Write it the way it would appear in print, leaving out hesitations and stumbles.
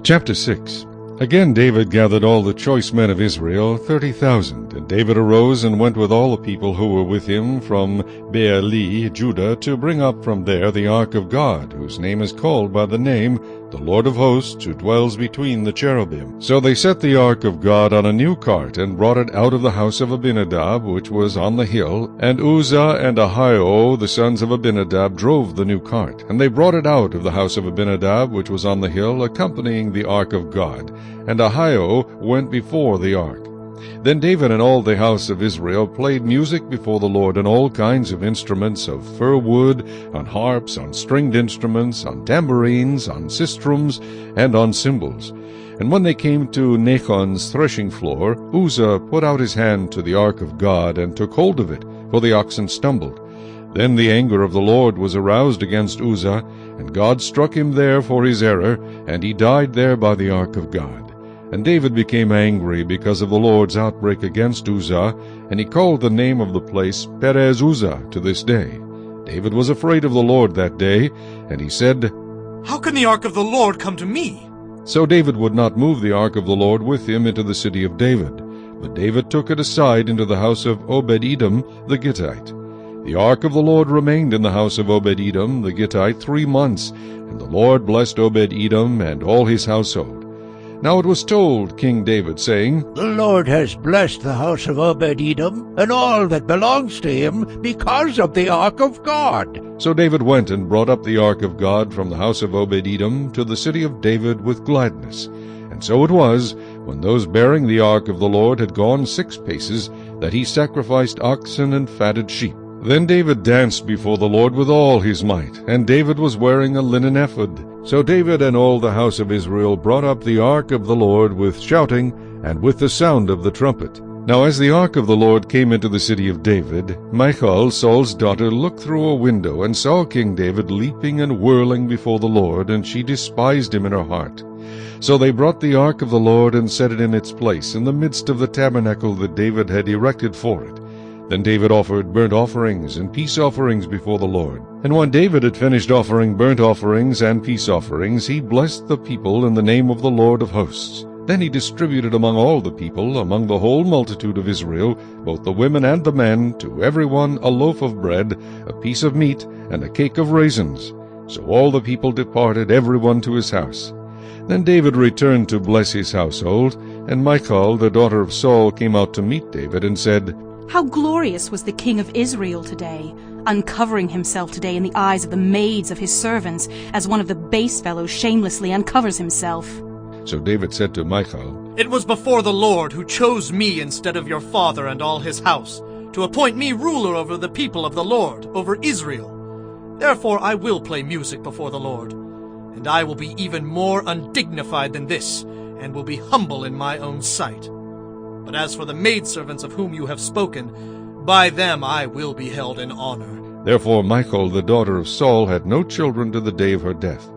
Chapter 6. Again David gathered all the choice men of Israel, 30,000. And David arose and went with all the people who were with him from Beer-Li, Judah, to bring up from there the ark of God, whose name is called by the name, the Lord of hosts, who dwells between the cherubim. So they set the ark of God on a new cart, and brought it out of the house of Abinadab, which was on the hill. And Uzzah and Ahio, the sons of Abinadab, drove the new cart. And they brought it out of the house of Abinadab, which was on the hill, accompanying the ark of God. And Ahio went before the ark. Then David and all the house of Israel played music before the Lord on all kinds of instruments of fir wood, on harps, on stringed instruments, on tambourines, on sistrums, and on cymbals. And when they came to Nachon's threshing floor, Uzzah put out his hand to the ark of God, and took hold of it, for the oxen stumbled. Then the anger of the Lord was aroused against Uzzah, and God struck him there for his error, and he died there by the ark of God. And David became angry because of the Lord's outbreak against Uzzah, and he called the name of the place Perez-Uzzah to this day. David was afraid of the Lord that day, and he said, "How can the ark of the Lord come to me?" So David would not move the ark of the Lord with him into the city of David. But David took it aside into the house of Obed-Edom the Gittite. The ark of the Lord remained in the house of Obed-Edom the Gittite 3 months, and the Lord blessed Obed-Edom and all his household. Now it was told King David, saying, "The Lord has blessed the house of Obed-Edom and all that belongs to him because of the ark of God." So David went and brought up the ark of God from the house of Obed-Edom to the city of David with gladness. And so it was, when those bearing the ark of the Lord had gone 6 paces, that he sacrificed oxen and fatted sheep. Then David danced before the Lord with all his might, and David was wearing a linen ephod. So David and all the house of Israel brought up the ark of the Lord with shouting, and with the sound of the trumpet. Now as the ark of the Lord came into the city of David, Michal, Saul's daughter, looked through a window, and saw King David leaping and whirling before the Lord, and she despised him in her heart. So they brought the ark of the Lord, and set it in its place, in the midst of the tabernacle that David had erected for it. Then David offered burnt offerings and peace offerings before the Lord. And when David had finished offering burnt offerings and peace offerings, he blessed the people in the name of the Lord of hosts. Then he distributed among all the people, among the whole multitude of Israel, both the women and the men, to every one a loaf of bread, a piece of meat, and a cake of raisins. So all the people departed, every one to his house. Then David returned to bless his household, and Michal, the daughter of Saul, came out to meet David, and said, "How glorious was the king of Israel today, uncovering himself today in the eyes of the maids of his servants, as one of the base fellows shamelessly uncovers himself." So David said to Michal, "It was before the Lord who chose me instead of your father and all his house, to appoint me ruler over the people of the Lord, over Israel. Therefore I will play music before the Lord, and I will be even more undignified than this, and will be humble in my own sight. But as for the maidservants of whom you have spoken, by them I will be held in honor." Therefore Michal, the daughter of Saul, had no children to the day of her death.